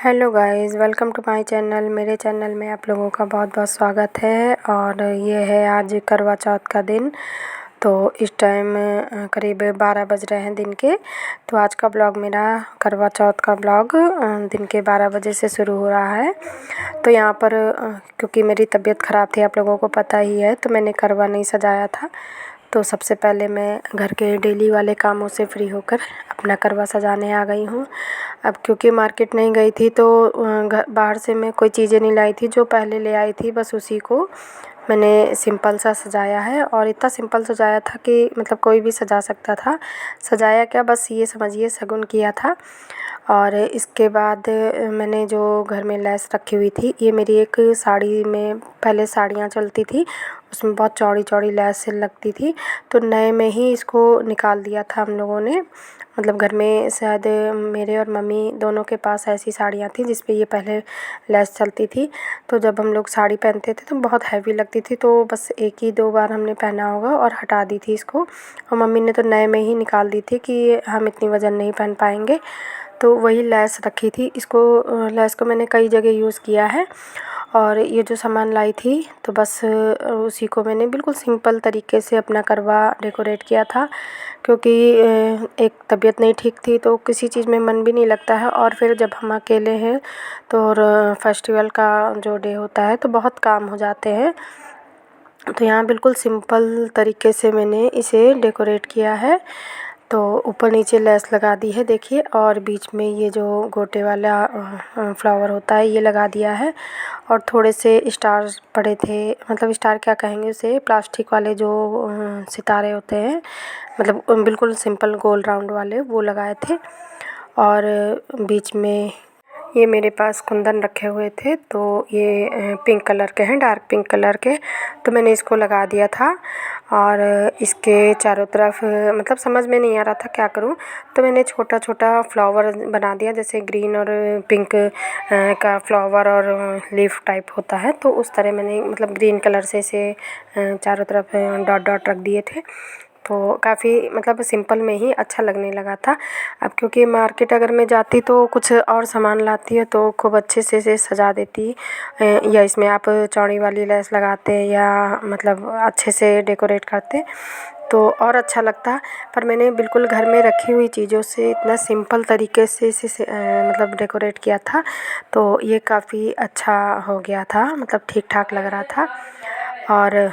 Hello guys, welcome to my channel. मेरे channel में आप लोगों का बहुत बहुत स्वागत है। और ये है आज करवा चौथ का दिन। तो इस टाइम करीब 12 बज रहे हैं दिन के। तो आज का ब्लॉग मेरा करवा चौथ का ब्लॉग दिन के 12 बजे से शुरू हो रहा है। तो यहाँ पर क्योंकि मेरी तबीयत ख़राब थी, आप लोगों को पता ही है, तो मैंने करवा नहीं सजाया था। तो सबसे पहले मैं घर के डेली वाले कामों से फ्री होकर अपना करवा सजाने आ गई हूँ। अब क्योंकि मार्केट नहीं गई थी तो बाहर से मैं कोई चीज़ें नहीं लाई थी, जो पहले ले आई थी बस उसी को मैंने सिंपल सा सजाया है। और इतना सिंपल सजाया था कि मतलब कोई भी सजा सकता था। सजाया क्या, बस ये समझिए शगुन किया था। और इसके बाद मैंने जो घर में लेस रखी हुई थी, ये मेरी एक साड़ी में, पहले साड़ियाँ चलती थी उसमें बहुत चौड़ी चौड़ी लेस लगती थी, तो नए में ही इसको निकाल दिया था हम लोगों ने। मतलब घर में शायद मेरे और मम्मी दोनों के पास ऐसी साड़ियाँ थी जिस पे ये पहले लेस चलती थी। तो जब हम लोग साड़ी पहनते थे तो बहुत हैवी लगती थी, तो बस एक ही दो बार हमने पहना होगा और हटा दी थी इसको। और मम्मी ने तो नए में ही निकाल दी थी कि हम इतनी वज़न नहीं पहन पाएंगे। तो वही लेस रखी थी, इसको लेस को मैंने कई जगह यूज़ किया है। और ये जो सामान लाई थी तो बस उसी को मैंने बिल्कुल सिंपल तरीके से अपना करवा डेकोरेट किया था। क्योंकि एक तबीयत नहीं ठीक थी तो किसी चीज़ में मन भी नहीं लगता है। और फिर जब हम अकेले हैं तो और फेस्टिवल का जो डे होता है तो बहुत काम हो जाते हैं। तो यहाँ बिल्कुल सिंपल तरीके से मैंने इसे डेकोरेट किया है। तो ऊपर नीचे लेस लगा दी है देखिए, और बीच में ये जो गोटे वाला फ्लावर होता है ये लगा दिया है। और थोड़े से स्टार पड़े थे, मतलब स्टार क्या कहेंगे उसे, प्लास्टिक वाले जो सितारे होते हैं, मतलब बिल्कुल सिंपल गोल राउंड वाले वो लगाए थे। और बीच में ये मेरे पास कुंदन रखे हुए थे, तो ये पिंक कलर के हैं, डार्क पिंक कलर के, तो मैंने इसको लगा दिया था। और इसके चारों तरफ मतलब समझ में नहीं आ रहा था क्या करूं, तो मैंने छोटा छोटा फ्लावर बना दिया, जैसे ग्रीन और पिंक का फ्लावर और लीफ टाइप होता है, तो उस तरह मैंने मतलब ग्रीन कलर से इसे चारों तरफ डॉट डॉट रख दिए थे। तो काफ़ी मतलब सिंपल में ही अच्छा लगने लगा था। अब क्योंकि मार्केट अगर मैं जाती तो कुछ और सामान लाती है तो खूब अच्छे से इसे सजा देती, या इसमें आप चौड़ी वाली लेस लगाते या मतलब अच्छे से डेकोरेट करते तो और अच्छा लगता। पर मैंने बिल्कुल घर में रखी हुई चीज़ों से इतना सिंपल तरीके से इसे मतलब डेकोरेट किया था, तो ये काफ़ी अच्छा हो गया था, मतलब ठीक ठाक लग रहा था। और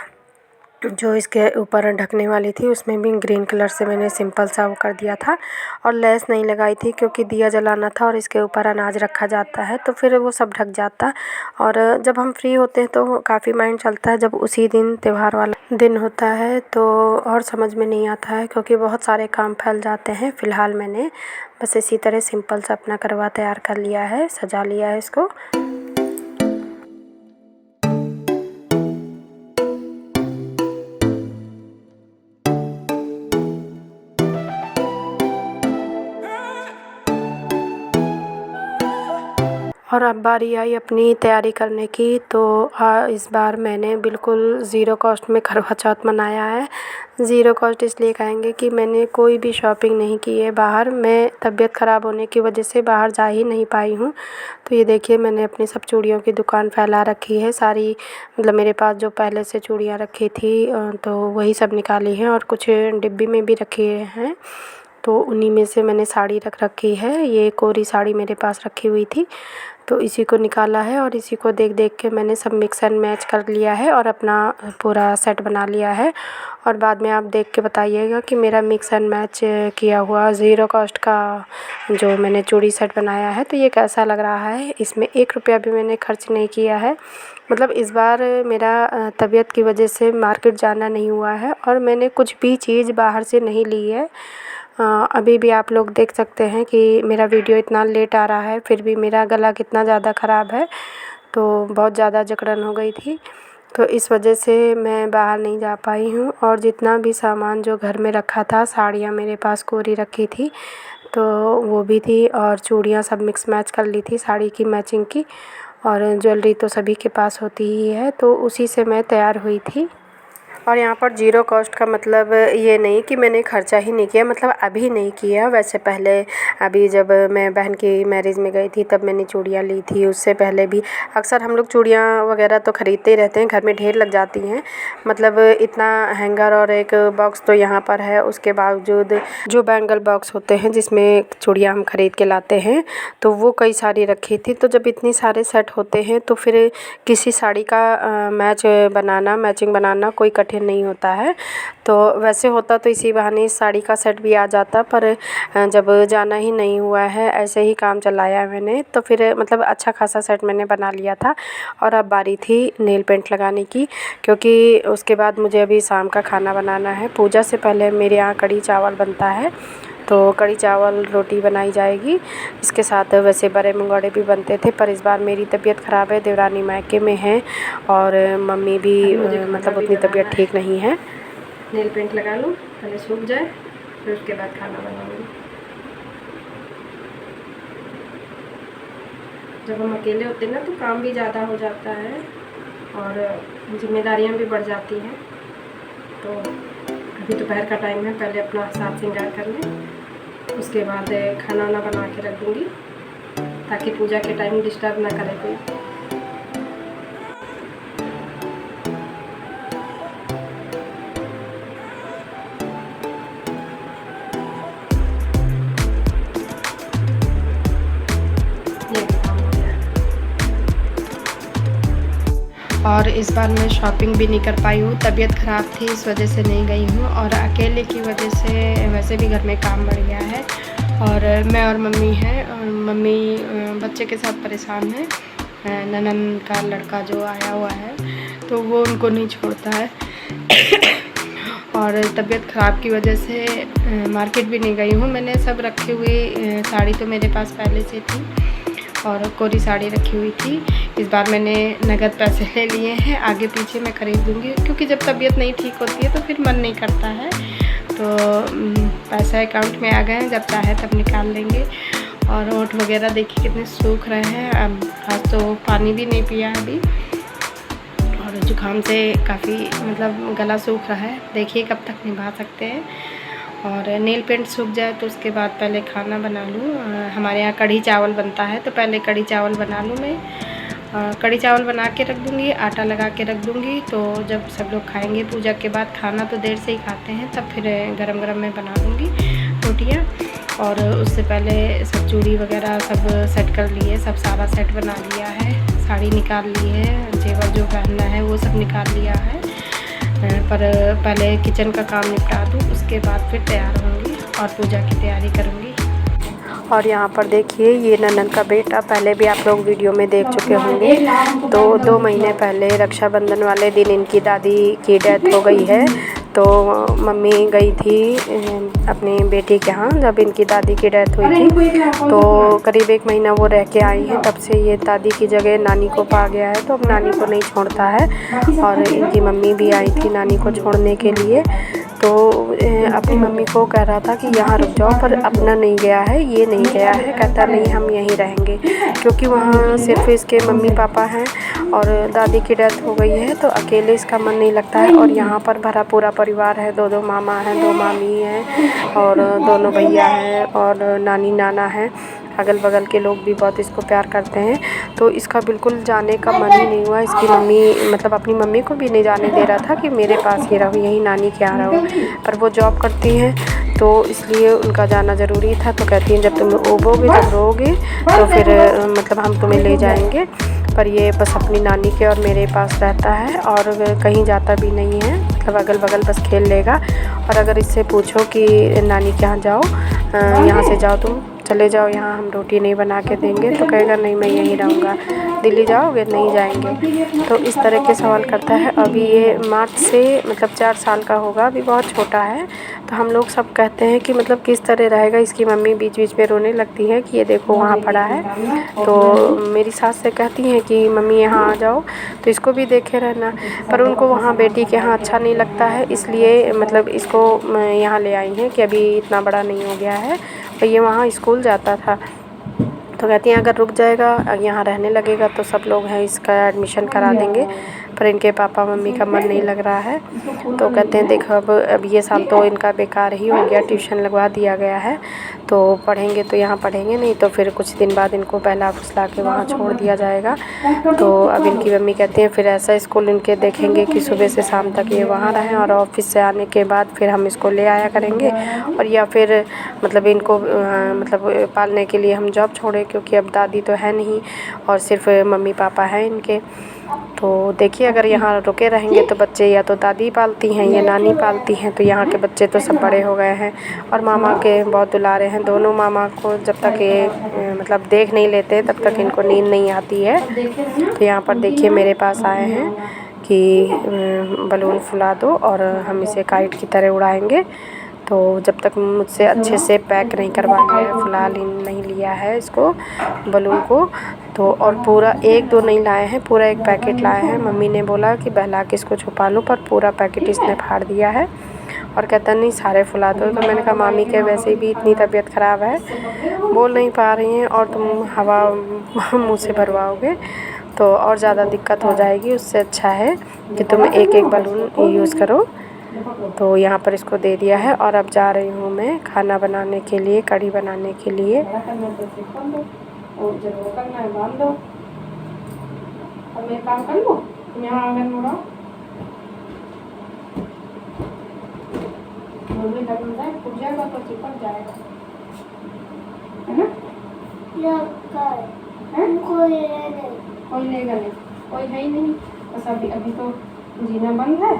जो इसके ऊपर ढकने वाली थी उसमें भी ग्रीन कलर से मैंने सिंपल सा वो कर दिया था। और लेस नहीं लगाई थी क्योंकि दिया जलाना था और इसके ऊपर अनाज रखा जाता है तो फिर वो सब ढक जाता। और जब हम फ्री होते हैं तो काफ़ी माइंड चलता है, जब उसी दिन त्यौहार वाला दिन होता है तो और समझ में नहीं आता है, क्योंकि बहुत सारे काम फैल जाते हैं। फ़िलहाल मैंने बस इसी तरह सिंपल सा अपना करवा तैयार कर लिया है, सजा लिया है इसको। और अब बारी आई अपनी तैयारी करने की, तो इस बार मैंने बिल्कुल ज़ीरो कॉस्ट में करवा चौथ मनाया है। ज़ीरो कॉस्ट इसलिए कहेंगे कि मैंने कोई भी शॉपिंग नहीं की है बाहर। मैं तबीयत ख़राब होने की वजह से बाहर जा ही नहीं पाई हूँ। तो ये देखिए मैंने अपनी सब चूड़ियों की दुकान फैला रखी है सारी, मतलब मेरे पास जो पहले से चूड़ियाँ रखी थी तो वही सब निकाली हैं, और कुछ डिब्बी में भी रखे हैं, तो उन्हीं में से मैंने साड़ी रख रखी है। ये कोरी साड़ी मेरे पास रखी हुई थी तो इसी को निकाला है, और इसी को देख देख के मैंने सब मिक्स एंड मैच कर लिया है और अपना पूरा सेट बना लिया है। और बाद में आप देख के बताइएगा कि मेरा मिक्स एंड मैच किया हुआ ज़ीरो कॉस्ट का जो मैंने चूड़ी सेट बनाया है तो ये कैसा लग रहा है। इसमें 1 रुपया भी मैंने खर्च नहीं किया है। मतलब इस बार मेरा तबीयत की वजह से मार्केट जाना नहीं हुआ है और मैंने कुछ भी चीज़ बाहर से नहीं ली है। अभी भी आप लोग देख सकते हैं कि मेरा वीडियो इतना लेट आ रहा है, फिर भी मेरा गला कितना ज़्यादा ख़राब है, तो बहुत ज़्यादा जकड़न हो गई थी, तो इस वजह से मैं बाहर नहीं जा पाई हूँ। और जितना भी सामान जो घर में रखा था, साड़ियाँ मेरे पास कोरी रखी थी तो वो भी थी, और चूड़ियाँ सब मिक्स मैच कर ली थी साड़ी की मैचिंग की, और ज्वेलरी तो सभी के पास होती ही है, तो उसी से मैं तैयार हुई थी। और यहाँ पर ज़ीरो कॉस्ट का मतलब ये नहीं कि मैंने ख़र्चा ही नहीं किया, मतलब अभी नहीं किया, वैसे पहले अभी जब मैं बहन की मैरिज में गई थी तब मैंने चूड़ियाँ ली थी। उससे पहले भी अक्सर हम लोग चूड़ियाँ वगैरह तो ख़रीदते ही रहते हैं, घर में ढेर लग जाती हैं। मतलब इतना हैंगर और एक बॉक्स तो यहाँ पर है, उसके बावजूद जो बैंगल बॉक्स होते हैं जिसमें चूड़ियाँ हम ख़रीद के लाते हैं तो वो कई सारी रखी थी। तो जब इतनी सारे सेट होते हैं तो फिर किसी साड़ी का मैचिंग बनाना कोई कठिन नहीं होता है। तो वैसे होता तो इसी बहाने इस साड़ी का सेट भी आ जाता, पर जब जाना ही नहीं हुआ है, ऐसे ही काम चलाया मैंने, तो फिर मतलब अच्छा खासा सेट मैंने बना लिया था। और अब बारी थी नेल पेंट लगाने की, क्योंकि उसके बाद मुझे अभी शाम का खाना बनाना है। पूजा से पहले मेरे यहाँ कढ़ी चावल बनता है, तो कढ़ी चावल रोटी बनाई जाएगी। इसके साथ वैसे बड़े मंगोड़े भी बनते थे, पर इस बार मेरी तबीयत ख़राब है, देवरानी मायके में है और मम्मी भी मतलब उतनी तबीयत ठीक नहीं है। नेल पेंट लगा लूँ, पहले सूख जाए, फिर उसके बाद खाना बनाऊँगी। जब हम अकेले होते हैं ना तो काम भी ज़्यादा हो जाता है और जिम्मेदारियाँ भी बढ़ जाती हैं। तो अभी दोपहर का टाइम है, पहले अपना साफ श्रृंगार कर लें, उसके बाद खाना वाना बना के रख दूँगी ताकि पूजा के टाइम डिस्टर्ब ना करे कोई। और इस बार मैं शॉपिंग भी नहीं कर पाई हूँ, तबीयत ख़राब थी इस वजह से नहीं गई हूँ, और अकेले की वजह से वैसे भी घर में काम बढ़ गया है। और मैं और मम्मी हैं, और मम्मी बच्चे के साथ परेशान है। ननद का लड़का जो आया हुआ है तो वो उनको नहीं छोड़ता है। और तबीयत ख़राब की वजह से मार्केट भी नहीं गई हूँ। मैंने सब रखी हुई साड़ी तो मेरे पास पहले से थी और कोरी साड़ी रखी हुई थी। इस बार मैंने नगद पैसे ले लिए हैं, आगे पीछे मैं ख़रीद लूँगी, क्योंकि जब तबीयत नहीं ठीक होती है तो फिर मन नहीं करता है। तो पैसा अकाउंट में आ गए हैं, जब चाहे तब निकाल लेंगे। और होंठ वगैरह देखिए कितने सूख रहे हैं, अब आज तो पानी भी नहीं पिया अभी, और जुकाम से काफ़ी मतलब गला सूख रहा है। देखिए कब तक निभा सकते हैं। और नेल पेंट सूख जाए तो उसके बाद पहले खाना बना लूँ। हमारे यहाँ कढ़ी चावल बनता है, तो पहले कढ़ी चावल बना लूँ मैं। कढ़ी चावल बना के रख दूँगी, आटा लगा के रख दूँगी, तो जब सब लोग खाएंगे पूजा के बाद, खाना तो देर से ही खाते हैं, तब फिर गरम गरम मैं बना दूँगी रोटियाँ। और उससे पहले सब चूड़ी वगैरह सब सेट कर लिए, सब सारा सेट बना लिया है, साड़ी निकाल ली है, जेवर जो पहनना है वो सब निकाल लिया है। पर पहले किचन का काम निपटा दूँ, उसके बाद फिर तैयार होंगी और पूजा की तैयारी करूँगी। और यहाँ पर देखिए ये ननद का बेटा, पहले भी आप लोग वीडियो में देख चुके होंगे। तो 2 महीने पहले रक्षाबंधन वाले दिन इनकी दादी की डेथ हो गई है। तो मम्मी गई थी अपनी बेटी के यहाँ जब इनकी दादी की डेथ हुई थी, तो करीब 1 महीना वो रह के आई हैं। तब से ये दादी की जगह नानी को पा गया है, तो अब नानी को नहीं छोड़ता है। और इनकी मम्मी भी आई थी नानी को छोड़ने के लिए, तो अपनी मम्मी को कह रहा था कि यहाँ रुक जाओ, पर अपना नहीं गया है, ये नहीं गया है, कहता नहीं हम यहीं रहेंगे, क्योंकि वहाँ सिर्फ इसके मम्मी पापा हैं और दादी की डेथ हो गई है, तो अकेले इसका मन नहीं लगता है। और यहाँ पर भरा पूरा परिवार है, 2 मामा हैं, 2 मामी हैं और दोनों भैया हैं और नानी नाना है। अगल बगल के लोग भी बहुत इसको प्यार करते हैं, तो इसका बिल्कुल जाने का मन ही नहीं हुआ। इसकी मम्मी मतलब अपनी मम्मी को भी नहीं जाने दे रहा था कि मेरे पास ही रहो, यहीं नानी के यहाँ रहो, पर वो जॉब करती हैं तो इसलिए उनका जाना ज़रूरी था। तो कहती हैं जब तुम उबोगे, जब रोओगे तो फिर मतलब हम तुम्हें ले जाएंगे। पर ये बस अपनी नानी के और मेरे पास रहता है और कहीं जाता भी नहीं है, मतलब अगल बगल बस खेल लेगा। और अगर इससे पूछो कि नानी के यहाँ जाओ, यहाँ से जाओ, तुम चले जाओ, यहाँ हम रोटी नहीं बना के देंगे, तो कहेगा नहीं मैं यहीं रहूँगा। दिल्ली जाओगे, नहीं जाएंगे। तो इस तरह के सवाल करता है। अभी ये मार्च से मतलब 4 साल का होगा, अभी बहुत छोटा है। तो हम लोग सब कहते हैं कि मतलब किस तरह रहेगा। इसकी मम्मी बीच बीच में रोने लगती है कि ये देखो वहाँ पड़ा है। तो मेरी सास से कहती हैं कि मम्मी यहाँ आ जाओ, तो इसको भी देखे रहना, पर उनको वहाँ बेटी के यहाँ अच्छा नहीं लगता है, इसलिए मतलब इसको यहाँ ले आई हैं कि अभी इतना बड़ा नहीं हो गया है। और ये वहाँ स्कूल जाता था, तो कहती हैं अगर रुक जाएगा, यहाँ रहने लगेगा तो सब लोग हैं इसका एडमिशन करा देंगे, पर इनके पापा मम्मी का मन नहीं लग रहा है। तो कहते हैं देखो अब ये साल तो इनका बेकार ही हो गया, ट्यूशन लगवा दिया गया है, तो पढ़ेंगे तो यहाँ पढ़ेंगे, नहीं तो फिर कुछ दिन बाद इनको बहला फुसला के वहाँ छोड़ दिया जाएगा। तो अब इनकी मम्मी कहती हैं फिर ऐसा स्कूल इनके देखेंगे कि सुबह से शाम तक ये वहाँ रहें, और ऑफिस से आने के बाद फिर हम इसको ले आया करेंगे, और या फिर मतलब इनको मतलब पालने के लिए हम जॉब छोड़ें, क्योंकि अब दादी तो है नहीं और सिर्फ मम्मी पापा हैं इनके। तो देखिए अगर यहाँ रुके रहेंगे तो बच्चे या तो दादी पालती हैं या नानी पालती हैं, तो यहाँ के बच्चे तो सब बड़े हो गए हैं और मामा के बहुत दुलारे हैं। दोनों मामा को जब तक ये मतलब देख नहीं लेते तब तक इनको नींद नहीं आती है। तो यहाँ पर देखिए मेरे पास आए हैं कि बलून फुला दो और हम इसे काइट की तरह उड़ाएंगे। तो जब तक मुझसे अच्छे से पैक नहीं करवा लिया है, फ़िलहाल नहीं लिया है इसको बलून को, तो और पूरा एक दो नहीं लाए हैं, पूरा एक पैकेट लाए हैं। मम्मी ने बोला कि बहला के इसको छुपा लो, पर पूरा पैकेट इसने फाड़ दिया है और कहता नहीं सारे फुला दो। तो मैंने कहा मामी के वैसे भी इतनी तबीयत ख़राब है, बोल नहीं पा रही हैं और तुम हवा मुँह से भरवाओगे तो और ज़्यादा दिक्कत हो जाएगी। उससे अच्छा है कि तुम एक एक बलून यूज़ करो। तो यहाँ पर इसको दे दिया है और अब जा रही हूँ मैं खाना बनाने के लिए, कढ़ी बनाने के लिए। काम कर लो यहाँ आंगन में फूट जाएगा तो चिपक जाएगा, है ना? कोई लेगा नहीं, कोई है ही नहीं। बस अभी तो जीना बंद है,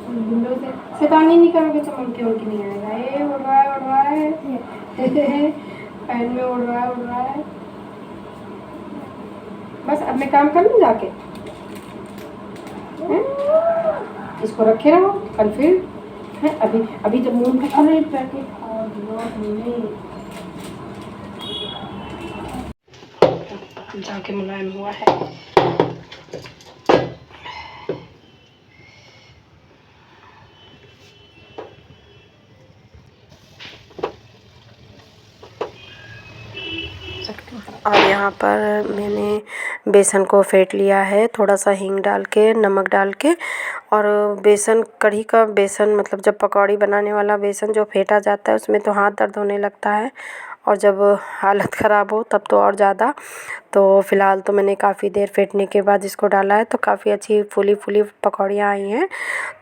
विंडो से शैतानी नहीं करोगे तो मन के नहीं आएगा। ये उड़ रहा है फैन में उड़ रहा है। बस अब मैं काम कर लूँ जाके, इसको रखे रहो कल फिर है। अभी जब मून का खाना पैकेट जाके मुलायम हुआ है। और यहाँ पर मैंने बेसन को फेंट लिया है, थोड़ा सा हींग डाल के, नमक डाल के। और बेसन कढ़ी का बेसन मतलब जब पकौड़ी बनाने वाला बेसन जो फेंटा जाता है उसमें तो हाथ दर्द होने लगता है, और जब हालत ख़राब हो तब तो और ज़्यादा। तो फ़िलहाल तो मैंने काफ़ी देर फेंटने के बाद इसको डाला है, तो काफ़ी अच्छी फूली फूली पकौड़ियाँ आई हैं।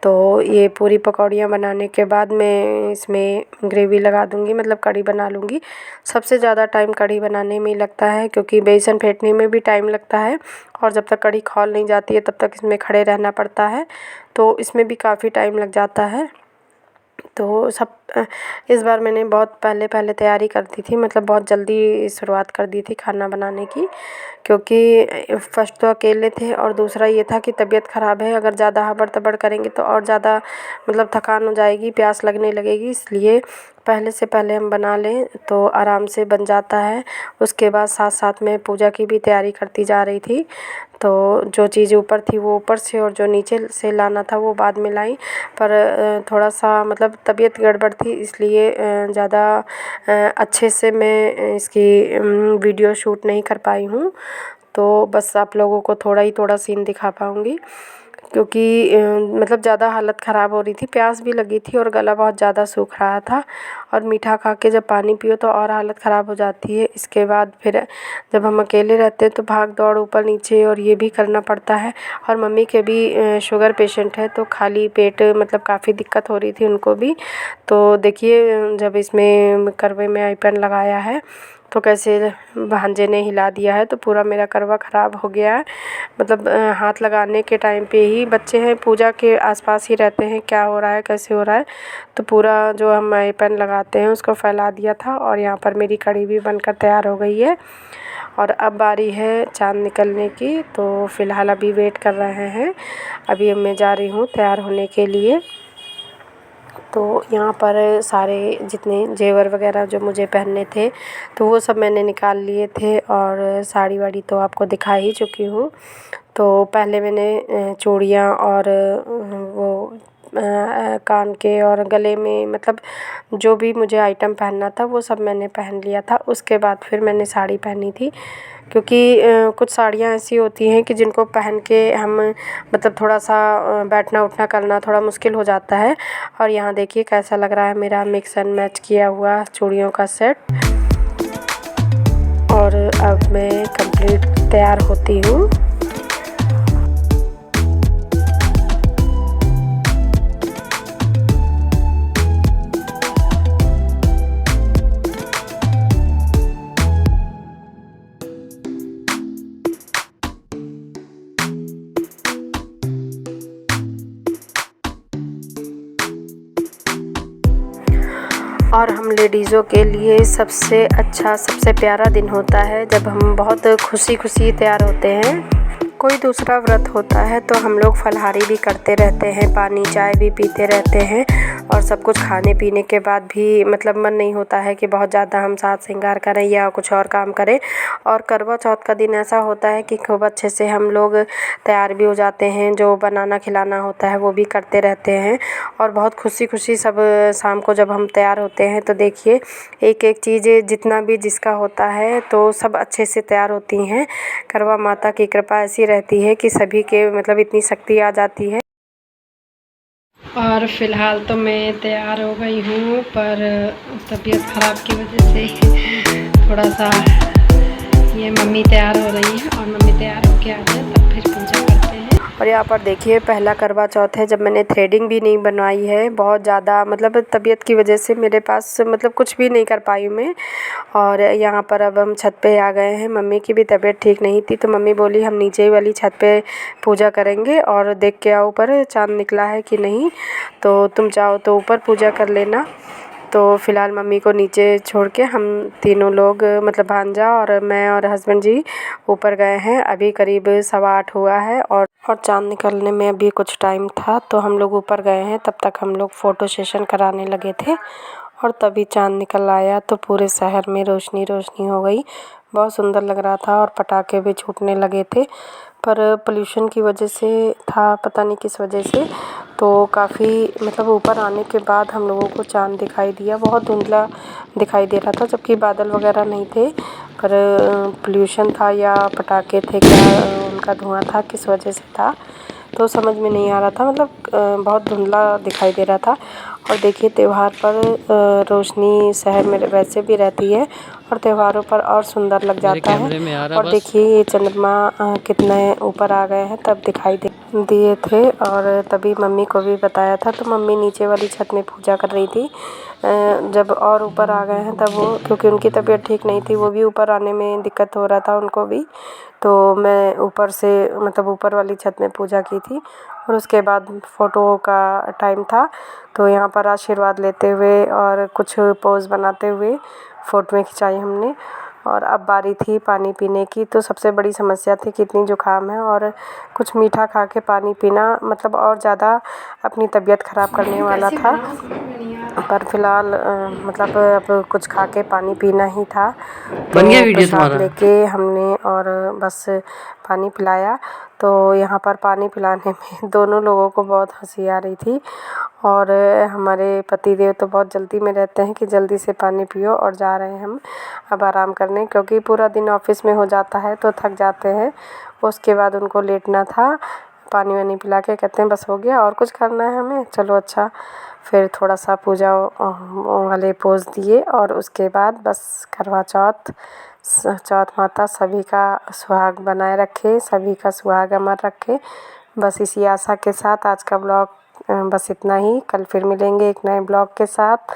तो ये पूरी पकौड़ियाँ बनाने के बाद मैं इसमें ग्रेवी लगा दूँगी, मतलब कढ़ी बना लूँगी। सबसे ज़्यादा टाइम कढ़ी बनाने में ही लगता है, क्योंकि बेसन फेंटने में भी टाइम लगता है और जब तक कढ़ी खौल नहीं जाती है तब तक इसमें खड़े रहना पड़ता है, तो इसमें भी काफ़ी टाइम लग जाता है। तो इस बार मैंने बहुत पहले तैयारी कर दी थी, मतलब बहुत जल्दी शुरुआत कर दी थी खाना बनाने की, क्योंकि फर्स्ट तो अकेले थे और दूसरा ये था कि तबीयत ख़राब है, अगर ज़्यादा हबड़ तबड़ करेंगे तो और ज़्यादा मतलब थकान हो जाएगी, प्यास लगने लगेगी। इसलिए पहले हम बना लें तो आराम से बन जाता है। उसके बाद साथ साथ में पूजा की भी तैयारी करती जा रही थी, तो जो चीज़ ऊपर थी वो ऊपर से और जो नीचे से लाना था वो बाद में लाई। पर थोड़ा सा मतलब तबीयत गड़बड़ थी, इसलिए ज़्यादा अच्छे से मैं इसकी वीडियो शूट नहीं कर पाई हूँ। तो बस आप लोगों को थोड़ा सीन दिखा पाऊँगी, क्योंकि मतलब ज़्यादा हालत ख़राब हो रही थी, प्यास भी लगी थी और गला बहुत ज़्यादा सूख रहा था, और मीठा खा के जब पानी पियो तो और हालत ख़राब हो जाती है। इसके बाद फिर जब हम अकेले रहते हैं तो भाग दौड़ ऊपर नीचे और ये भी करना पड़ता है। और मम्मी के भी शुगर पेशेंट है, तो खाली पेट मतलब काफ़ी दिक्कत हो रही थी उनको भी। तो देखिए जब इसमें करवे में आई पेन लगाया है तो कैसे भांजे ने हिला दिया है, तो पूरा मेरा करवा ख़राब हो गया है। मतलब हाथ लगाने के टाइम पे ही, बच्चे हैं पूजा के आसपास ही रहते हैं, क्या हो रहा है कैसे हो रहा है, तो पूरा जो हम आई पेन लगाते हैं उसको फैला दिया था। और यहाँ पर मेरी कढ़ी भी बनकर तैयार हो गई है और अब बारी है चाँद निकलने की। तो फ़िलहाल अभी वेट कर रहे हैं, अभी मैं जा रही हूँ तैयार होने के लिए। तो यहाँ पर सारे जितने जेवर वगैरह जो मुझे पहनने थे तो वो सब मैंने निकाल लिए थे, और साड़ी वाड़ी तो आपको दिखा ही चुकी हूँ। तो पहले मैंने चूड़ियाँ और वो कान के और गले में, मतलब जो भी मुझे आइटम पहनना था वो सब मैंने पहन लिया था। उसके बाद फिर मैंने साड़ी पहनी थी, क्योंकि कुछ साड़ियाँ ऐसी होती हैं कि जिनको पहन के हम मतलब थोड़ा सा बैठना उठना करना थोड़ा मुश्किल हो जाता है। और यहाँ देखिए कैसा लग रहा है मेरा मिक्स एंड मैच किया हुआ चूड़ियों का सेट। और अब मैं कंप्लीट तैयार होती हूँ। और हम लेडीज़ों के लिए सबसे अच्छा सबसे प्यारा दिन होता है जब हम बहुत खुशी खुशी तैयार होते हैं। कोई दूसरा व्रत होता है तो हम लोग फलाहारी भी करते रहते हैं, पानी चाय भी पीते रहते हैं, और सब कुछ खाने पीने के बाद भी मतलब मन नहीं होता है कि बहुत ज़्यादा हम साज श्रृंगार करें या कुछ और काम करें। और करवा चौथ का दिन ऐसा होता है कि खूब अच्छे से हम लोग तैयार भी हो जाते हैं, जो बनाना खिलाना होता है वो भी करते रहते हैं, और बहुत खुशी खुशी सब शाम को जब हम तैयार होते हैं तो देखिए एक एक चीज़ जितना भी जिसका होता है तो सब अच्छे से तैयार होती हैं। करवा माता की कृपा ऐसी रहती है कि सभी के मतलब इतनी शक्ति आ जाती है। और फ़िलहाल तो मैं तैयार हो गई हूँ, पर तबीयत ख़राब की वजह से थोड़ा सा ये मम्मी तैयार हो रही है, और मम्मी तैयार होके आ जाए तब फिर पूजा करते हैं। और यहाँ पर देखिए पहला करवा चौथ है जब मैंने थ्रेडिंग भी नहीं बनवाई है, बहुत ज़्यादा मतलब तबीयत की वजह से मेरे पास मतलब कुछ भी नहीं कर पाई मैं। और यहाँ पर अब हम छत पे आ गए हैं, मम्मी की भी तबीयत ठीक नहीं थी तो मम्मी बोली हम नीचे वाली छत पे पूजा करेंगे और देख के आओ ऊपर चाँद निकला है कि नहीं, तो तुम चाहो तो ऊपर पूजा कर लेना। तो फ़िलहाल मम्मी को नीचे छोड़ के हम तीनों लोग मतलब भांजा और मैं और हस्बैंड जी ऊपर गए हैं। अभी करीब 7:15 हुआ है, और चाँद निकलने में अभी कुछ टाइम था तो हम लोग ऊपर गए हैं। तब तक हम लोग फ़ोटो सेशन कराने लगे थे, और तभी चाँद निकल आया तो पूरे शहर में रोशनी रोशनी हो गई। बहुत सुंदर लग रहा था, और पटाखे भी छूटने लगे थे, पर पोल्यूशन की वजह से था, पता नहीं किस वजह से, तो काफ़ी मतलब ऊपर आने के बाद हम लोगों को चाँद दिखाई दिया। बहुत धुंधला दिखाई दे रहा था, जबकि बादल वगैरह नहीं थे, पर पोल्यूशन था या पटाखे थे, क्या उनका धुआं था, किस वजह से था तो समझ में नहीं आ रहा था। मतलब बहुत धुंधला दिखाई दे रहा था। और देखिए त्यौहार पर रोशनी शहर में वैसे भी रहती है, और त्योहारों पर और सुंदर लग जाता है। और देखिए ये चंद्रमा कितने ऊपर आ गए हैं तब दिखाई दिए थे, और तभी मम्मी को भी बताया था, तो मम्मी नीचे वाली छत में पूजा कर रही थी। जब और ऊपर आ गए हैं तब वो, क्योंकि उनकी तबीयत ठीक नहीं थी, वो भी ऊपर आने में दिक्कत हो रहा था उनको भी, तो मैं ऊपर से मतलब ऊपर वाली छत में पूजा की थी। और उसके बाद फ़ोटो का टाइम था, तो यहाँ पर आशीर्वाद लेते हुए और कुछ पोज़ बनाते हुए फ़ोटो खिंचाई हमने। और अब बारी थी पानी पीने की, तो सबसे बड़ी समस्या थी कि इतनी ज़ुकाम है, और कुछ मीठा खा के पानी पीना मतलब और ज़्यादा अपनी तबीयत ख़राब करने वाला था। पर फ़िलहाल मतलब अब कुछ खा के पानी पीना ही था, तो प्रसाद लेके हमने और बस पानी पिलाया। तो यहाँ पर पानी पिलाने में दोनों लोगों को बहुत हंसी आ रही थी, और हमारे पतिदेव तो बहुत जल्दी में रहते हैं कि जल्दी से पानी पियो, और जा रहे हैं हम अब आराम करने, क्योंकि पूरा दिन ऑफिस में हो जाता है तो थक जाते हैं। उसके बाद उनको लेटना था, पानी वानी पिला के कहते हैं बस हो गया और कुछ करना है हमें, चलो अच्छा। फिर थोड़ा सा पूजा वाले पोज दिए, और उसके बाद बस करवा चौथ माता सभी का सुहाग बनाए रखे, सभी का सुहाग अमर रखे। बस इसी आशा के साथ आज का ब्लॉग बस इतना ही। कल फिर मिलेंगे एक नए ब्लॉग के साथ,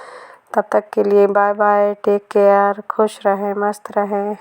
तब तक के लिए बाय बाय, टेक केयर, खुश रहें, मस्त रहें।